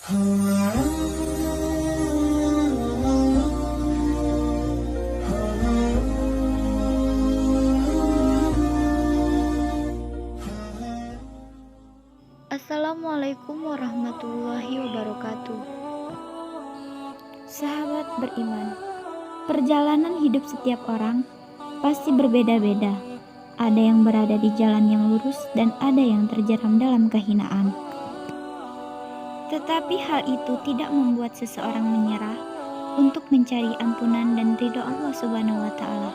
Assalamualaikum warahmatullahi wabarakatuh. Sahabat beriman, perjalanan hidup setiap orang pasti berbeda-beda. Ada yang berada di jalan yang lurus dan ada yang terjeram dalam kehinaan. Tetapi hal itu tidak membuat seseorang menyerah untuk mencari ampunan dan ridho Allah Subhanahu wa Ta'ala.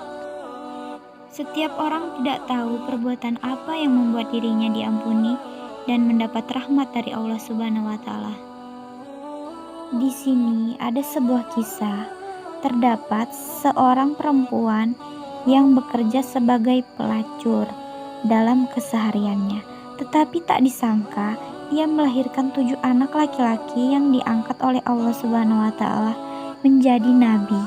Setiap orang tidak tahu perbuatan apa yang membuat dirinya diampuni dan mendapat rahmat dari Allah Subhanahu wa Ta'ala. Di sini ada sebuah kisah. Terdapat seorang perempuan yang bekerja sebagai pelacur dalam kesehariannya, tetapi tak disangka ia melahirkan 7 anak laki-laki yang diangkat oleh Allah Subhanahu wa Ta'ala menjadi nabi.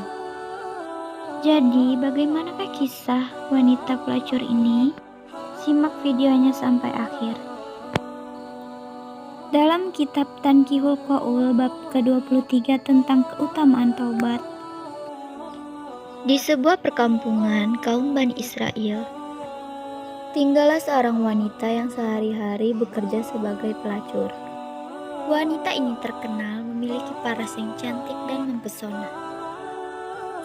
Jadi, bagaimanakah kisah wanita pelacur ini? Simak videonya sampai akhir. Dalam kitab Tankihul Qaul bab ke-23 tentang keutamaan taubat. Di sebuah perkampungan kaum Bani Israel, tinggallah seorang wanita yang sehari-hari bekerja sebagai pelacur. Wanita ini terkenal memiliki paras yang cantik dan mempesona.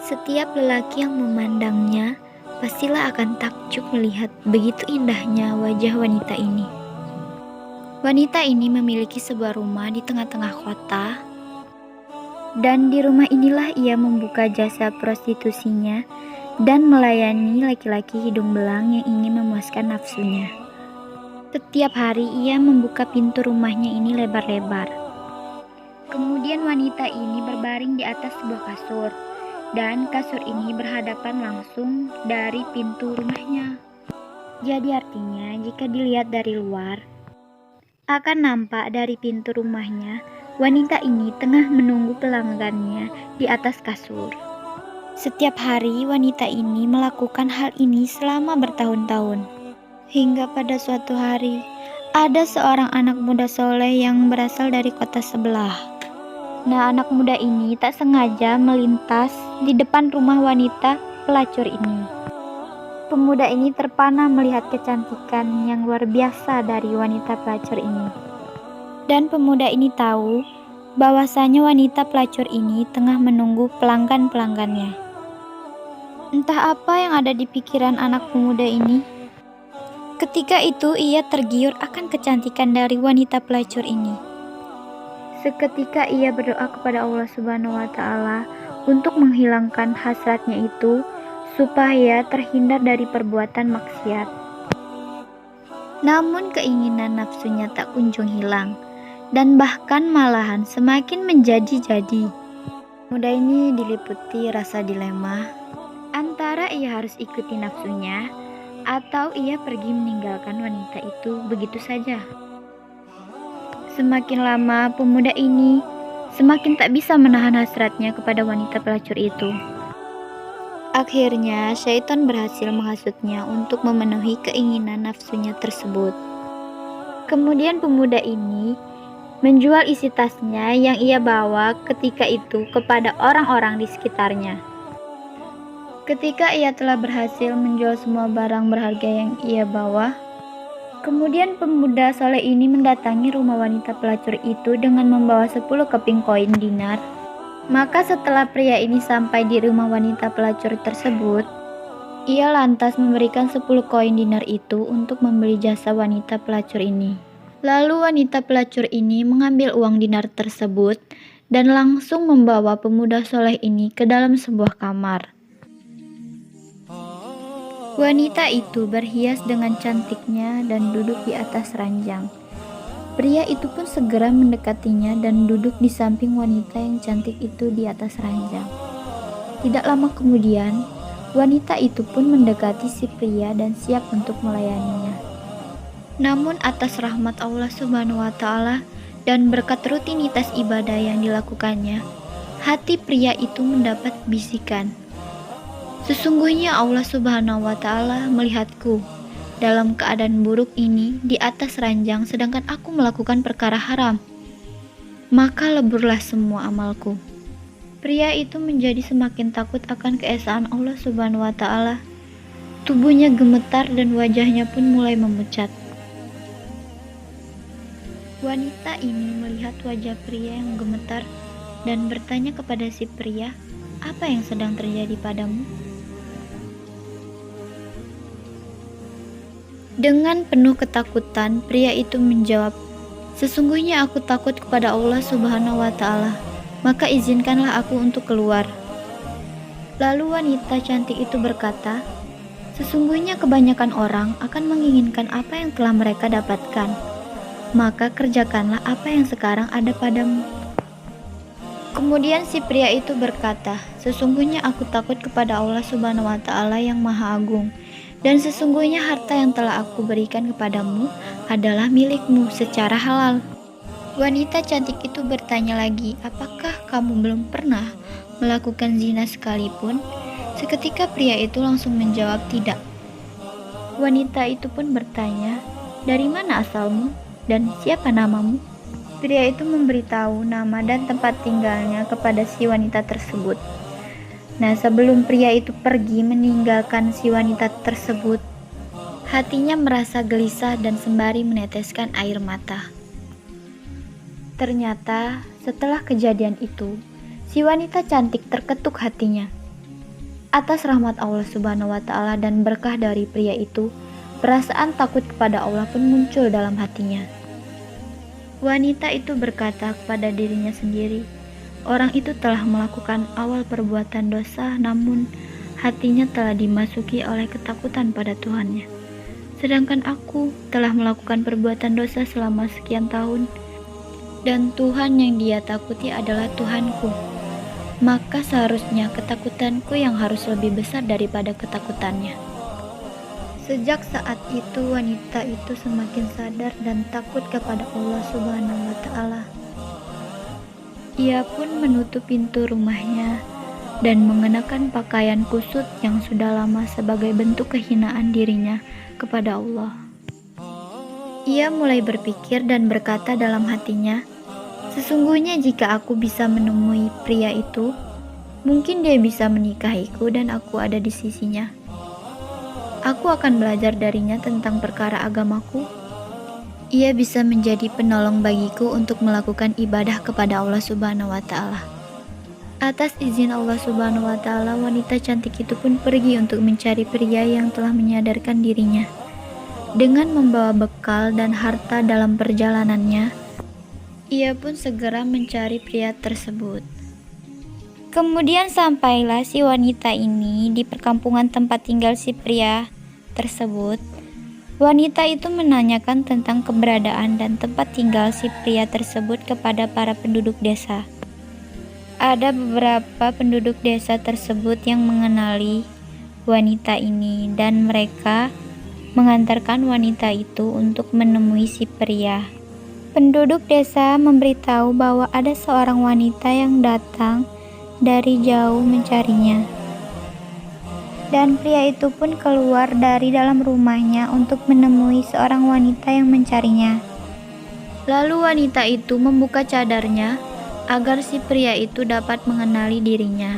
Setiap lelaki yang memandangnya pastilah akan takjub melihat begitu indahnya wajah wanita ini. Wanita ini memiliki sebuah rumah di tengah-tengah kota, dan di rumah inilah ia membuka jasa prostitusinya dan melayani laki-laki hidung belang yang ingin memuaskan nafsunya. Setiap hari ia membuka pintu rumahnya ini lebar-lebar. Kemudian wanita ini berbaring di atas sebuah kasur, dan kasur ini berhadapan langsung dari pintu rumahnya. Jadi artinya jika dilihat dari luar, akan nampak dari pintu rumahnya, wanita ini tengah menunggu pelanggannya di atas kasur. Setiap hari wanita ini melakukan hal ini selama bertahun-tahun. Hingga pada suatu hari, ada seorang anak muda soleh yang berasal dari kota sebelah. Nah, anak muda ini tak sengaja melintas di depan rumah wanita pelacur ini. Pemuda ini terpana melihat kecantikan yang luar biasa dari wanita pelacur ini. Dan pemuda ini tahu bahwasanya wanita pelacur ini tengah menunggu pelanggan-pelanggannya. Entah apa yang ada di pikiran anak pemuda ini. Ketika itu ia tergiur akan kecantikan dari wanita pelacur ini. Seketika ia berdoa kepada Allah Subhanahu wa Ta'ala untuk menghilangkan hasratnya itu, supaya terhindar dari perbuatan maksiat. Namun keinginan nafsunya tak kunjung hilang, dan bahkan malahan semakin menjadi-jadi. Muda ini diliputi rasa dilema, antara ia harus ikuti nafsunya, atau ia pergi meninggalkan wanita itu begitu saja. Semakin lama pemuda ini semakin tak bisa menahan hasratnya kepada wanita pelacur itu. Akhirnya, syaitan berhasil menghasutnya untuk memenuhi keinginan nafsunya tersebut. Kemudian pemuda ini menjual isi tasnya yang ia bawa ketika itu kepada orang-orang di sekitarnya. Ketika ia telah berhasil menjual semua barang berharga yang ia bawa, kemudian pemuda soleh ini mendatangi rumah wanita pelacur itu dengan membawa 10 keping koin dinar. Maka setelah pria ini sampai di rumah wanita pelacur tersebut, ia lantas memberikan 10 koin dinar itu untuk membeli jasa wanita pelacur ini. Lalu wanita pelacur ini mengambil uang dinar tersebut dan langsung membawa pemuda soleh ini ke dalam sebuah kamar. Wanita itu berhias dengan cantiknya dan duduk di atas ranjang. Pria itu pun segera mendekatinya dan duduk di samping wanita yang cantik itu di atas ranjang. Tidak lama kemudian, wanita itu pun mendekati si pria dan siap untuk melayaninya. Namun atas rahmat Allah Subhanahu wa Ta'ala dan berkat rutinitas ibadah yang dilakukannya, hati pria itu mendapat bisikan. Sesungguhnya Allah Subhanahu wa Ta'ala melihatku dalam keadaan buruk ini di atas ranjang sedangkan aku melakukan perkara haram. maka leburlah semua amalku. Pria itu menjadi semakin takut akan keesaan Allah Subhanahu wa Ta'ala. Tubuhnya gemetar dan wajahnya pun mulai memucat. Wanita ini melihat wajah pria yang gemetar dan bertanya kepada si pria, "Apa yang sedang terjadi padamu?" Dengan penuh ketakutan, pria itu menjawab, "Sesungguhnya aku takut kepada Allah Subhanahu wa Ta'ala, maka izinkanlah aku untuk keluar." Lalu wanita cantik itu berkata, "Sesungguhnya kebanyakan orang akan menginginkan apa yang telah mereka dapatkan, maka kerjakanlah apa yang sekarang ada padamu." Kemudian si pria itu berkata, "Sesungguhnya aku takut kepada Allah Subhanahu wa Ta'ala yang Maha Agung, dan sesungguhnya harta yang telah aku berikan kepadamu adalah milikmu secara halal." Wanita cantik itu bertanya lagi, "Apakah kamu belum pernah melakukan zina sekalipun?" Seketika pria itu langsung menjawab, "Tidak." Wanita itu pun bertanya, "Dari mana asalmu dan siapa namamu?" Pria itu memberitahu nama dan tempat tinggalnya kepada si wanita tersebut. Nah, sebelum pria itu pergi meninggalkan si wanita tersebut, hatinya merasa gelisah dan sembari meneteskan air mata. Ternyata setelah kejadian itu, si wanita cantik terketuk hatinya. Atas rahmat Allah Subhanahu wa Ta'ala dan berkah dari pria itu, perasaan takut kepada Allah pun muncul dalam hatinya. Wanita itu berkata kepada dirinya sendiri, orang itu telah melakukan awal perbuatan dosa, namun hatinya telah dimasuki oleh ketakutan pada Tuhannya. Sedangkan aku telah melakukan perbuatan dosa selama sekian tahun, dan Tuhan yang dia takuti adalah Tuhanku. Maka seharusnya ketakutanku yang harus lebih besar daripada ketakutannya. Sejak saat itu wanita itu semakin sadar dan takut kepada Allah Subhanahu wa Ta'ala. Ia pun menutup pintu rumahnya dan mengenakan pakaian kusut yang sudah lama sebagai bentuk kehinaan dirinya kepada Allah. Ia mulai berpikir dan berkata dalam hatinya, "Sesungguhnya jika aku bisa menemui pria itu, mungkin dia bisa menikahiku dan aku ada di sisinya. Aku akan belajar darinya tentang perkara agamaku. Ia bisa menjadi penolong bagiku untuk melakukan ibadah kepada Allah Subhanahu wa Ta'ala." Atas izin Allah Subhanahu wa Ta'ala, wanita cantik itu pun pergi untuk mencari pria yang telah menyadarkan dirinya. Dengan membawa bekal dan harta dalam perjalanannya, ia pun segera mencari pria tersebut. Kemudian sampailah si wanita ini di perkampungan tempat tinggal si pria tersebut. Wanita itu menanyakan tentang keberadaan dan tempat tinggal si pria tersebut kepada para penduduk desa. Ada beberapa penduduk desa tersebut yang mengenali wanita ini dan mereka mengantarkan wanita itu untuk menemui si pria. Penduduk desa memberitahu bahwa ada seorang wanita yang datang dari jauh mencarinya. Dan pria itu pun keluar dari dalam rumahnya untuk menemui seorang wanita yang mencarinya. Lalu wanita itu membuka cadarnya agar si pria itu dapat mengenali dirinya.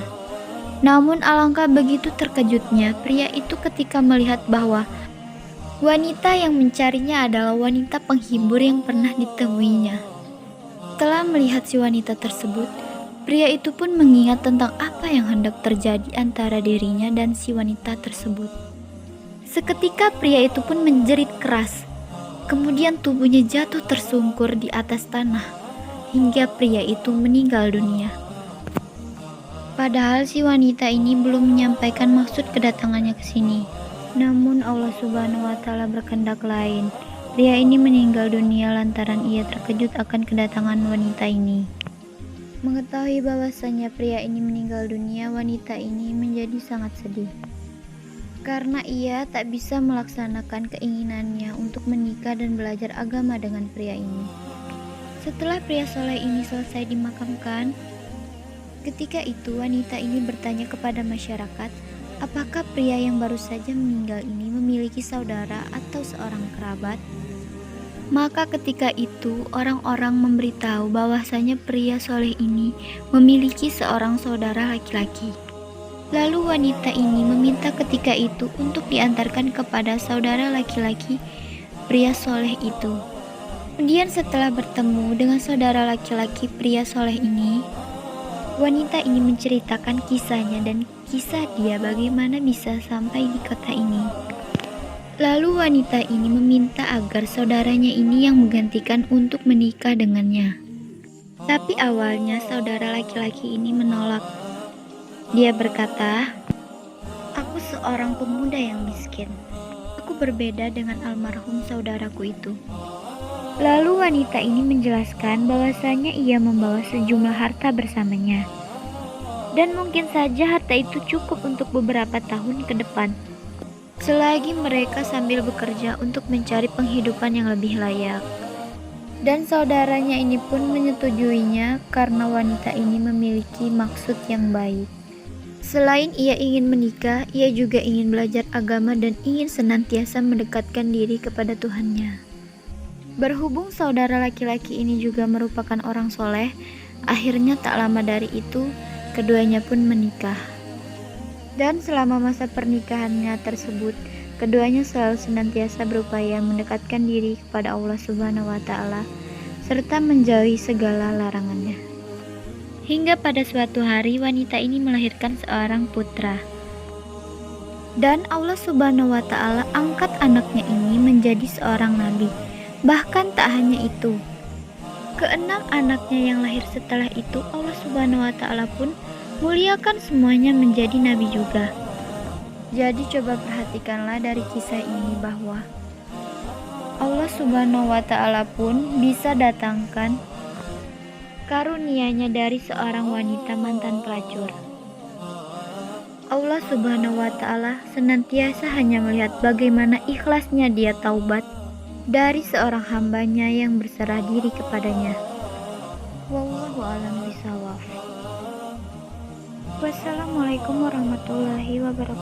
Namun alangkah begitu terkejutnya pria itu ketika melihat bahwa wanita yang mencarinya adalah wanita penghibur yang pernah ditemuinya. Setelah melihat si wanita tersebut, pria itu pun mengingat tentang apa yang hendak terjadi antara dirinya dan si wanita tersebut. Seketika pria itu pun menjerit keras. Kemudian tubuhnya jatuh tersungkur di atas tanah hingga pria itu meninggal dunia. Padahal si wanita ini belum menyampaikan maksud kedatangannya ke sini. Namun Allah Subhanahu wa Ta'ala berkehendak lain. Pria ini meninggal dunia lantaran ia terkejut akan kedatangan wanita ini. Mengetahui bahwasanya pria ini meninggal dunia, wanita ini menjadi sangat sedih. Karena ia tak bisa melaksanakan keinginannya untuk menikah dan belajar agama dengan pria ini. Setelah pria soleh ini selesai dimakamkan, ketika itu wanita ini bertanya kepada masyarakat, apakah pria yang baru saja meninggal ini memiliki saudara atau seorang kerabat? Maka ketika itu orang-orang memberitahu bahwasanya pria soleh ini memiliki seorang saudara laki-laki. Lalu wanita ini meminta ketika itu untuk diantarkan kepada saudara laki-laki pria soleh itu. Kemudian setelah bertemu dengan saudara laki-laki pria soleh ini, wanita ini menceritakan kisahnya dan kisah dia bagaimana bisa sampai di kota ini. Lalu wanita ini meminta agar saudaranya ini yang menggantikan untuk menikah dengannya. Tapi awalnya saudara laki-laki ini menolak. Dia berkata, "Aku seorang pemuda yang miskin. Aku berbeda dengan almarhum saudaraku itu." Lalu wanita ini menjelaskan bahwasanya ia membawa sejumlah harta bersamanya. Dan mungkin saja harta itu cukup untuk beberapa tahun ke depan, selagi mereka sambil bekerja untuk mencari penghidupan yang lebih layak. Dan saudaranya ini pun menyetujuinya karena wanita ini memiliki maksud yang baik. Selain ia ingin menikah, ia juga ingin belajar agama dan ingin senantiasa mendekatkan diri kepada Tuhannya. Berhubung saudara laki-laki ini juga merupakan orang soleh, akhirnya tak lama dari itu, keduanya pun menikah. Dan selama masa pernikahannya tersebut, keduanya selalu senantiasa berupaya mendekatkan diri kepada Allah Subhanahu wa Ta'ala, serta menjauhi segala larangannya. Hingga pada suatu hari wanita ini melahirkan seorang putra. Dan Allah Subhanahu wa Ta'ala angkat anaknya ini menjadi seorang nabi. Bahkan tak hanya itu, keenam anaknya yang lahir setelah itu Allah Subhanahu wa Ta'ala pun muliakan semuanya menjadi nabi juga. Jadi coba perhatikanlah dari kisah ini bahwa Allah Subhanahu wa Ta'ala pun bisa datangkan karunia-Nya dari seorang wanita mantan pelacur. Allah Subhanahu wa Ta'ala senantiasa hanya melihat bagaimana ikhlasnya dia taubat dari seorang hambanya yang berserah diri kepadanya. Wallahu a'lam bishawab. Wassalamualaikum warahmatullahi wabarakatuh.